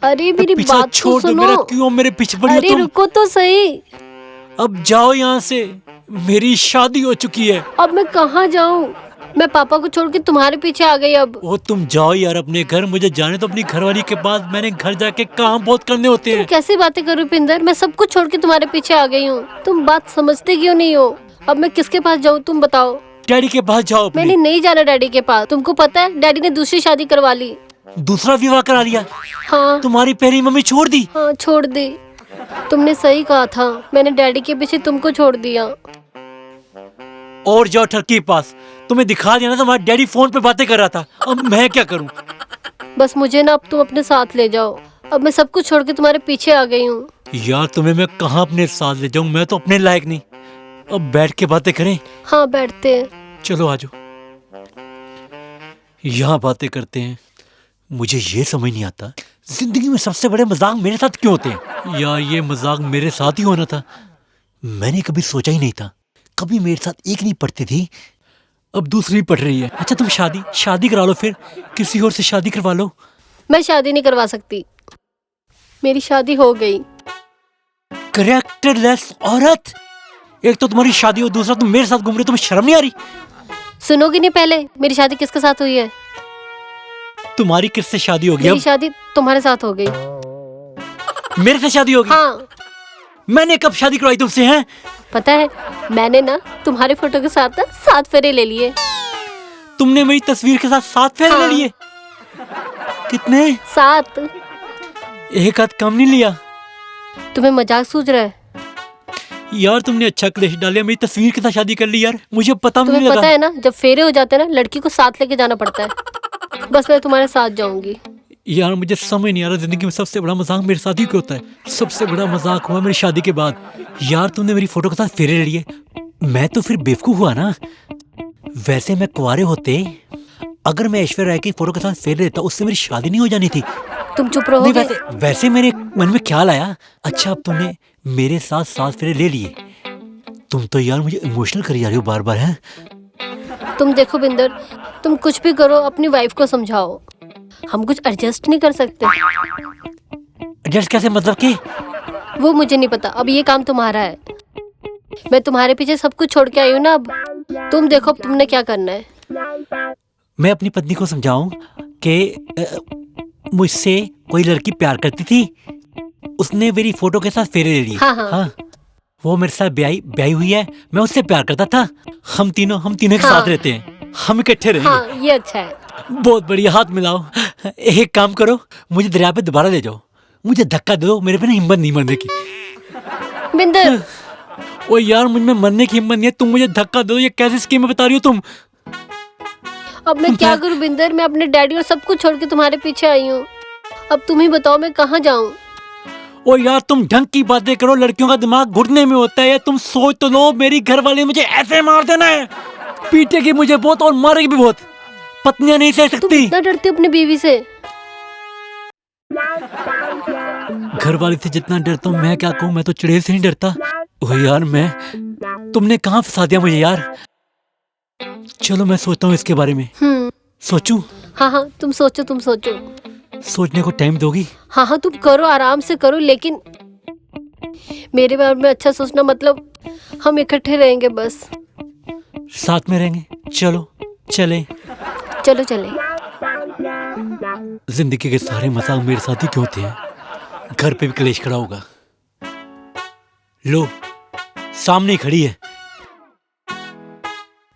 अरे मेरी पीछा बात तो छोड़ दो सुनो। मेरा, क्यों मेरे पीछे पड़ी हो अरे तुम? रुको तो सही। अब जाओ यहाँ से, मेरी शादी हो चुकी है। अब मैं कहाँ जाऊँ? मैं पापा को छोड़ के तुम्हारे पीछे आ गई अब। वो तुम जाओ यार अपने घर, मुझे जाने तो अपनी घरवाली के पास। मैंने घर जाके काम बहुत करने होते तुम हैं। कैसी बातें कर रहे हो पिंदर? मैं सब कुछ छोड़ के तुम्हारे पीछे आ गई हूँ। तुम बात समझते क्यों नहीं हो? अब मैं किसके पास जाऊँ तुम बताओ? डैडी के पास जाओ अपने। मैंने नहीं जाना डैडी के पास। तुमको पता है डैडी ने दूसरी शादी करवा ली। दूसरा विवाह करा लिया? हाँ तुम्हारी पहली मम्मी छोड़ दी? हाँ छोड़ दी। तुमने सही कहा था, मैंने डैडी के पीछे तुमको छोड़ दिया। और जाओ ठरकी के पास, तुम्हें दिखा दिया ना तुम्हारा डैडी फोन पे बातें कर रहा था। अब मैं क्या करूं? बस मुझे ना अब तुम अपने साथ ले जाओ। अब मैं सब कुछ छोड़ के तुम्हारे पीछे आ गई हूँ। यार तुम्हें मैं कहाँ अपने साथ ले जाऊं, मैं तो अपने लायक नहीं। अब बैठ के बातें करें? हाँ बैठते हैं। चलो आ जाओ, यहाँ बातें करते हैं। मुझे ये समझ नहीं आता, जिंदगी में सबसे बड़े मजाक मेरे साथ क्यों होते हैं? यार ये मजाक मेरे साथ ही होना था। मैंने कभी सोचा ही नहीं था। कभी मेरे साथ एक नहीं पढ़ती थी, अब दूसरी पढ़ रही है। अच्छा तुम शादी करा लो, फिर किसी और से शादी करवा लो। मैं शादी नहीं करवा सकती, मेरी शादी हो गई। कैरेक्टरलेस औरत! एक तो तुम्हारी शादी हो, दूसरा तुम मेरे साथ घूम रहे हो। तुम्हें शर्म नहीं आ रही? सुनोगी नहीं पहले मेरी शादी किसके साथ हुई है? तुम्हारी किससे शादी होगी? मेरी अब शादी तुम्हारे साथ हो गई। मेरे से शादी होगी? हाँ मैंने कब शादी करवाई तुमसे? हैं पता है, मैंने ना तुम्हारे फोटो के साथ ना 7 फेरे ले लिए। तुमने मेरी तस्वीर के साथ 7 फेरे हाँ। ले लिए? कितने? 7। एक हाथ कम नहीं लिया? तुम्हें मजाक सूझ रहा है? यार तुमने अच्छा क्लेश डालिया, मेरी तस्वीर के साथ शादी कर ली यार। मुझे पता नहीं तुम्हें लगा। पता है ना, जब फेरे हो जाते हैं ना लड़की को साथ लेके जाना पड़ता है। बस मैं तुम्हारे साथ जाऊंगी। यार मुझे समझ नहीं आ रहा, जिंदगी में सबसे बड़ा मजाक मेरे साथ ही क्यों होता है? सबसे बड़ा मजाक हुआ मेरी शादी के बाद। यार तुमने मेरी फोटो के साथ फेरे ले लिए, मैं तो फिर बेवकूफ हुआ ना। वैसे मैं कुंवारे होते, अगर मैं ऐश्वर्या राय की फोटो के साथ फेरे लेता, उससे मेरी शादी नहीं हो जानी थी। तुम चुप नहीं, रहोगे? वैसे मेरे मन में ख्याल आया, अच्छा अब तुमने मेरे साथ 7 फेरे ले लिए। तुम तो यार मुझे इमोशनल करी जा रही हो बार बार। है तुम देखो बिंदर, तुम कुछ भी करो अपनी वाइफ को समझाओ। हम कुछ एडजस्ट नहीं कर सकते। एडजस्ट कैसे, मतलब कि? वो मुझे नहीं पता, अब ये काम तुम्हारा है। मैं तुम्हारे पीछे सब कुछ छोड़ के आई हूँ ना, अब तुम देखो अब तुमने क्या करना है। मैं अपनी पत्नी को समझाऊं कि मुझसे कोई लड़की प्यार करती थी, उसने मेरी फोटो के साथ फेरे ले लिए। हाँ। वो मेरे साथ ब्याही हुई है, मैं उससे प्यार करता था। हम तीनों एक हाँ। साथ रहते हैं, हम इकट्ठे रहेंगे। हाँ ये अच्छा है। बहुत बढ़िया, हाथ मिलाओ। एक काम करो, मुझे दरिया पे दोबारा ले जाओ, मुझे धक्का दे दो, मेरे पे ना हिम्मत नहीं मरने की। बिंदर ओ यार मुझ में मरने की हिम्मत नहीं है, तुम मुझे धक्का दो। ये कैसी स्कीम बता रही हो तुम? अब मैं क्या करूँ बिंदर? मैं अपने डैडी और सब कुछ छोड़ के तुम्हारे पीछे आई हूँ। अब तुम ही बताओ मैं कहाँ जाऊँ? ओ यार तुम ढंग की बातें करो, लड़कियों का दिमाग घुटने में होता है। तुम सोच तो लो, मेरी घरवाली मुझे ऐसे मार देना है, पीटेगी मुझे बहुत और मारेगी भी बहुत। पत्नियां नहीं सह तुम सकती। इतना डरते हो अपनी बीवी से? घरवाली से जितना डरता हूँ मैं क्या कहूँ, मैं तो चिड़ै से नहीं डरता। ओ यार तुमने कहाँ फंसा दिया मुझे यार। चलो मैं सोचता हूँ इसके बारे में। सोचूं? हाँ तुम सोचो। सोचने को टाइम दोगी? हाँ तुम करो, आराम से करो, लेकिन मेरे बारे में अच्छा सोचना। मतलब हम इकट्ठे रहेंगे, बस साथ में रहेंगे। चलो चले। जिंदगी के सारे मजाक मेरे साथ ही क्यों होते हैं? घर पे भी कलेश खड़ा होगा। लो सामने ही खड़ी है।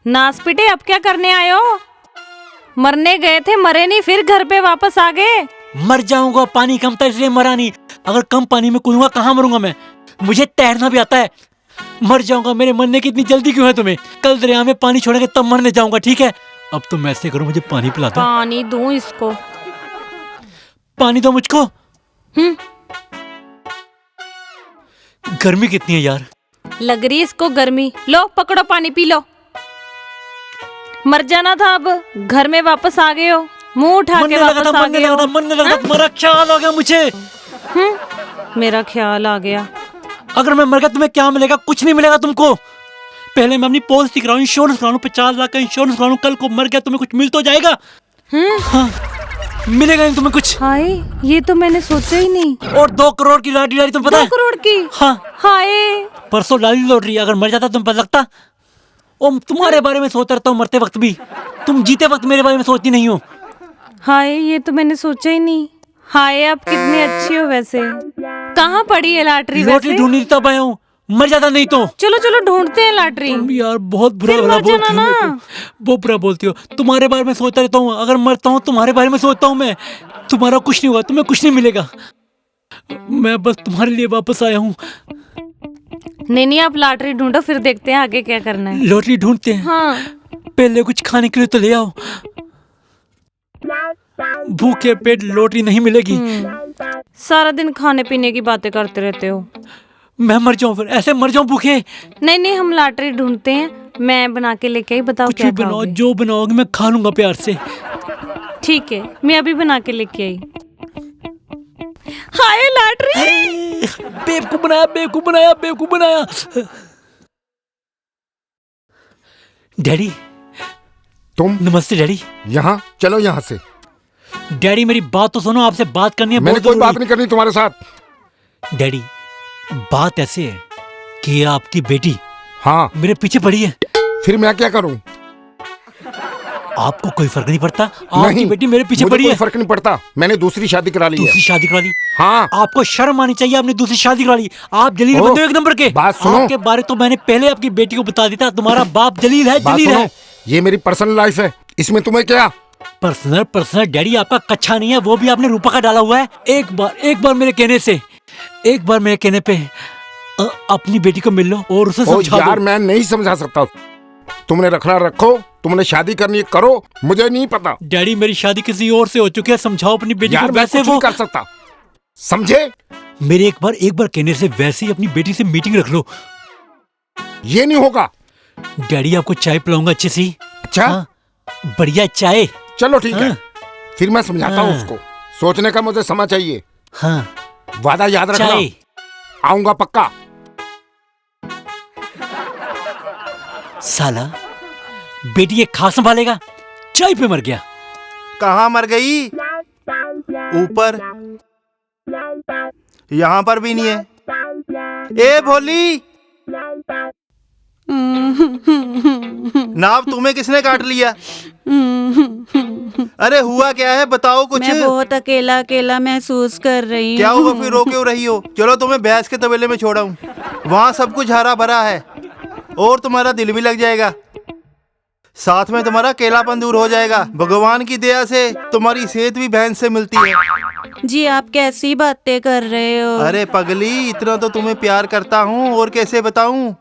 नासपिटे, अब क्या करने आए हो? मरने गए थे, मरे नहीं, फिर घर पे वापस आ गए। मर जाऊंगा, पानी कम था इसलिए मरा नहीं। अगर कम पानी में कूदूंगा कहाँ मरूंगा मैं? मुझे तैरना भी आता है। मर जाऊंगा, मेरे मरने की इतनी जल्दी क्यों है तुम्हें? कल दरिया में पानी छोड़ेंगे तब मरने जाऊंगा, ठीक है? अब तुम ऐसे करो, मुझे पानी पिला दो। पानी दूं इसको? पानी दो मुझको। गर्मी कितनी है यार। लग रही इसको गर्मी। लो पकड़ो, पानी पी लो। मर जाना था, अब घर में वापस आ गए हो, मुंह उठा के वापस आ गए हो। मन नहीं लगा था, मेरा ख्याल आ गया मुझे। मेरा ख्याल आ गया। अगर मैं मर गया तुम्हें क्या मिलेगा? कुछ नहीं मिलेगा तुमको। पहले मैं अपनी पॉलिसी कराऊं, इंश्योरेंस कराऊं, 50 लाख का इंश्योरेंस कराऊं। कल को मर गया तुम्हें कुछ मिल तो जाएगा। हाँ। मिलेगा नहीं तुम्हें कुछ। हाय, ये तो मैंने सोचा ही नहीं। और 2 करोड़ की लॉटरी डाली, तुम्हें पता 2 है? करोड़ की? हाँ, हाय, परसों डाली लॉटरी। अगर मर जाता तुम्हें पता लगता। ओ, तुम्हारे बारे में सोचता रहता हूँ मरते वक्त भी, तुम जीते वक्त मेरे बारे में सोचती नहीं हो। हाय, ये तो मैंने सोचा ही नहीं। हाय, आप कितनी अच्छी हो वैसे। कहाँ पड़ी है लॉटरी लॉटरी वैसे? ढूंढी तब आया हूँ, मर जाता नहीं तो। चलो चलो ढूंढते हैं लॉटरी। यार बहुत बुरा फिर भला मर बोलती जाना हो मेरे ना। को। बहुत बुरा बोलती हो। तुम्हारे बारे में सोचता रहता हूँ, अगर मरता हूँ तुम्हारे बारे में सोचता हूँ मैं। तुम्हारा कुछ नहीं हुआ, तुम्हें कुछ नहीं मिलेगा। मैं बस तुम्हारे लिए वापस आया हूँ। नहीं नहीं, आप लॉटरी ढूंढो, फिर देखते हैं आगे क्या करना है। लॉटरी ढूंढते हैं। हाँ, पहले कुछ खाने के लिए तो ले आओ। भूखे पेट लॉटरी नहीं मिलेगी। सारा दिन खाने पीने की बातें करते रहते हो। मैं मर जाऊं, फिर ऐसे मर जाऊं भूखे। नहीं नहीं, हम लॉटरी ढूंढते हैं, मैं बना के लेके आई। बताओ कुछ क्या भी बनाओ, खाओगे? जो बनाओगे मैं खा लूंगा प्यार से। ठीक है, मैं अभी बना के लेके आई। हाय लॉटरी। बेवकूफ बनाया, बेवकूफ बनाया, बेवकूफ बनाया। डैडी। तुम नमस्ते डैडी। यहाँ चलो, यहाँ से। डैडी मेरी बात तो सुनो, आपसे बात करनी है। मैंने बहुत कोई बात जरूरी। नहीं करनी तुम्हारे साथ। डैडी बात ऐसे है कि आपकी बेटी हाँ, मेरे पीछे पड़ी है। फिर मैं क्या करूँ? आपको कोई फर्क नहीं पड़ता? आपकी नहीं, बेटी मेरे पीछे मुझे पड़ी कोई है। फर्क नहीं पड़ता। मैंने दूसरी शादी करा ली है। दूसरी शादी करा ली? हाँ, आपको शर्म आनी चाहिए, आपने दूसरी शादी करा ली। आप जलील ओ, बंदे हो एक नंबर के। बात सुनो। आपके बारे तो मैंने पहले आपकी बेटी को बता दिया था, तुम्हारा बाप जलील है, बात जलील सुनो, है। ये मेरी पर्सनल लाइफ है, इसमें तुम्हें क्या? पर्सनल पर्सनल डैडी आपका कच्चा नहीं है, वो भी आपने रूपा का डाला हुआ है। एक बार मेरे कहने से, एक बार मेरे कहने पे अपनी बेटी को मिल लो और उसे ओ समझा यार, दो। मैं नहीं समझा सकता। तुमने रखना रखो, तुमने शादी करनी है करो, मुझे नहीं पता। डैडी मेरी शादी किसी और से हो चुकी है, समझाओ अपनी बेटी यार को। मैं वैसे कुछ वो नहीं कर सकता, समझे? मेरे एक बार कहने से वैसे ही अपनी बेटी से मीटिंग रख लो। ये नहीं होगा। डैडी आपको चाय पिलाऊंगा अच्छी सी। अच्छा, हाँ, बढ़िया चाय। चलो ठीक है, हाँ। फिर मैं समझाता हूँ हाँ। उसको। सोचने का मुझे समय चाहिए। हाँ, वादा याद रखना, चाय। आऊंगा पक्का। साला बेटी ये खा संभालेगा, चाय पे मर गया। कहाँ मर गई? ऊपर, यहाँ पर भी नहीं है। ए भोली, नाव तुम्हें किसने काट लिया? अरे हुआ क्या है, बताओ कुछ। मैं बहुत अकेला अकेला महसूस कर रही क्या हूँ। हुआ फिर, रो क्यों रही हो? चलो तुम्हें भैंस के तबेले में छोड़ा हूँ, वहाँ सब कुछ हरा भरा है और तुम्हारा दिल भी लग जाएगा, साथ में तुम्हारा अकेलापन दूर हो जाएगा। भगवान की दया से तुम्हारी सेहत भी भैंस से मिलती है। जी आप कैसी बातें कर रहे हो? अरे पगली, इतना तो तुम्हें प्यार करता हूँ, और कैसे बताऊँ?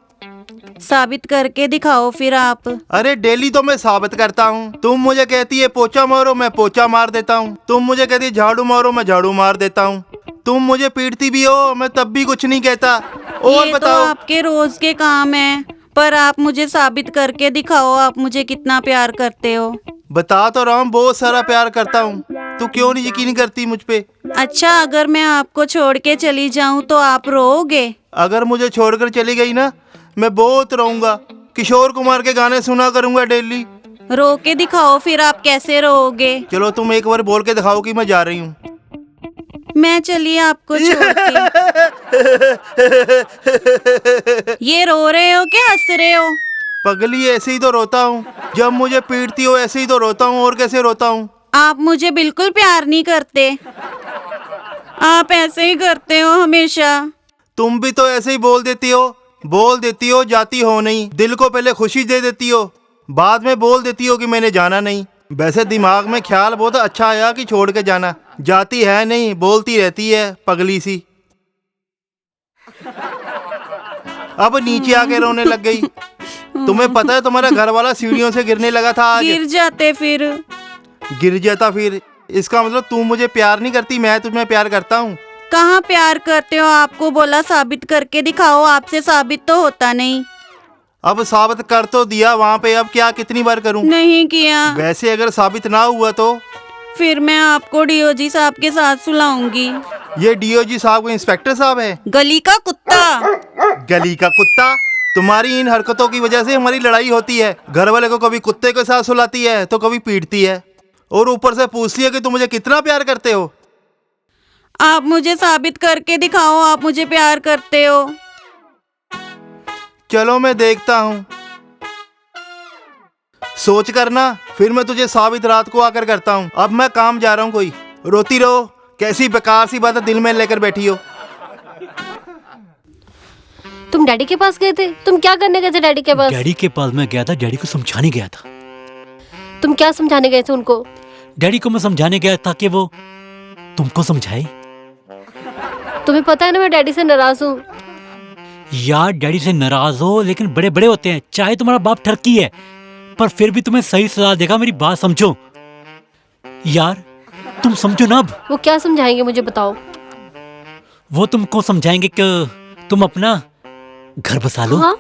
साबित करके दिखाओ फिर आप। अरे डेली तो मैं साबित करता हूँ। तुम मुझे कहती है पोछा मारो, मैं पोछा मार देता हूँ। तुम मुझे कहती है झाड़ू मारो, मैं झाड़ू मार देता हूँ। तुम मुझे पीटती भी हो, मैं तब भी कुछ नहीं कहता। और ये तो बताओ। आपके रोज के काम है, पर आप मुझे साबित करके दिखाओ आप मुझे कितना प्यार करते हो। बता तो रहा हूँ, बहुत सारा प्यार करता हूँ, तू क्यों नहीं यकीन करती मुझ पे? अच्छा, अगर मैं आपको छोड़ के चली जाऊँ तो आप रोओगे? अगर मुझे छोड़कर चली गई ना, मैं बहुत रोऊंगा। किशोर कुमार के गाने सुना करूंगा डेली। रो के दिखाओ फिर आप कैसे रोओगे? चलो तुम एक बार बोल के दिखाओ कि मैं जा रही हूँ। मैं चलिए आपको छोड़ के। ये रो रहे हो क्या हंस रहे हो? पगली, ऐसे ही तो रोता हूँ, जब मुझे पीटती हो ऐसे ही तो रोता हूँ, और कैसे रोता हूँ? आप मुझे बिल्कुल प्यार नहीं करते, आप ऐसे ही करते हो हमेशा। तुम भी तो ऐसे ही बोल देती हो, जाती हो नहीं। दिल को पहले खुशी दे देती हो, बाद में बोल देती हो कि मैंने जाना नहीं। वैसे दिमाग में ख्याल बहुत अच्छा आया कि छोड़ के जाना, जाती है नहीं, बोलती रहती है पगली सी। अब नीचे आके रोने लग गई। तुम्हें पता है तुम्हारा घर वाला सीढ़ियों से गिरने लगा था आज। गिर जाते फिर? गिर जाता फिर? इसका मतलब तुम मुझे प्यार नहीं करती, मैं तुम्हें प्यार करता हूँ। कहाँ प्यार करते हो? आपको बोला साबित करके दिखाओ, आपसे साबित तो होता नहीं। अब साबित कर तो दिया वहाँ पे, अब क्या कितनी बार करूँ? नहीं किया। वैसे अगर साबित ना हुआ तो फिर मैं आपको डीओजी साहब के साथ सुलाऊंगी। ये डीओजी साहब को इंस्पेक्टर साहब है? गली का कुत्ता। गली का कुत्ता? तुम्हारी इन हरकतों की वजह से हमारी लड़ाई होती है। घर वाले को कभी कुत्ते के साथ सुलाती है तो कभी पीटती है, और ऊपर से पूछती है कि तुम मुझे कितना प्यार करते हो। आप मुझे साबित करके दिखाओ आप मुझे प्यार करते हो। चलो मैं देखता हूँ, सोच करना, फिर मैं तुझे साबित रात को आकर करता हूँ। अब मैं काम जा रहा हूँ। कोई रोती रहो, कैसी बेकार सी बातें दिल में लेकर बैठी हो। तुम डैडी के पास गए थे? तुम क्या करने गए थे डैडी के पास? डैडी के पास मैं गया था, डैडी को समझाने गया था। तुम क्या समझाने गए थे उनको? डैडी को मैं समझाने गया ताकि वो तुमको समझाए। तुम्हें पता है ना मैं डैडी से नाराज हूँ। यार डैडी से नाराज हो लेकिन बड़े बड़े होते हैं, चाहे तुम्हारा बाप ठरकी है पर फिर भी तुम्हें सही सलाह देगा। मेरी बात समझो यार, तुम समझो ना। अब वो क्या समझाएंगे मुझे बताओ। वो तुमको समझाएंगे कि तुम अपना घर बसा लो। हाँ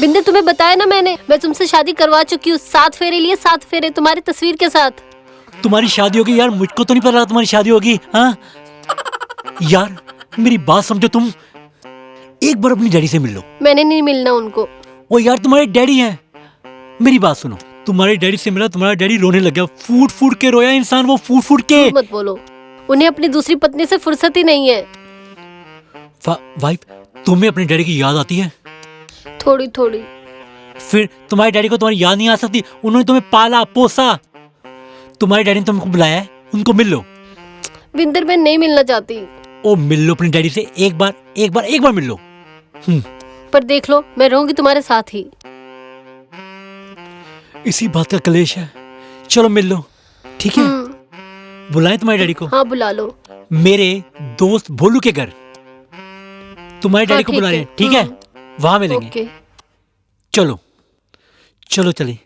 बिंदु, तुम्हें बताया ना मैंने, मैं तुमसे शादी करवा चुकी हूँ। 7 फेरे लिए, 7 फेरे तुम्हारी तस्वीर के साथ। तुम्हारी शादी होगी यार, मुझको तो नहीं पता तुम्हारी शादी होगी। हाँ यार मेरी बात समझो, तुम एक बार अपनी डैडी से मिल लो। मैंने नहीं मिलना उनको। वो यार तुम्हारे डैडी हैं, मेरी बात सुनो। तुम्हारे डैडी से मिला, तुम्हारा डैडी रोने लग गया। फूट फूट के रोया इंसान, वो फूट फूट के। मत बोलो, उन्हें अपनी दूसरी पत्नी से फुर्सत ही नहीं है। वाइफ, तुम्हें अपने डैडी की याद आती है? थोड़ी थोड़ी। फिर तुम्हारे डैडी को तुम्हारी याद नहीं आ सकती? उन्होंने तुम्हें पाला पोसा, तुम्हारे डैडी ने तुमको बुलाया है, उनको मिल लो। बिंदर मैं नहीं मिलना चाहती। ओ मिल लो अपने डैडी से, एक बार मिल लो। पर देख लो, मैं रहूंगी तुम्हारे साथ ही। इसी बात का कलेश है। चलो मिल लो, ठीक है? बुलाएं तुम्हारे डैडी को? हाँ बुला लो। मेरे दोस्त भोलू के घर तुम्हारे डैडी को बुला रहे हैं, ठीक है? वहां मिलेंगे। ओके। चलो चलो चलिए।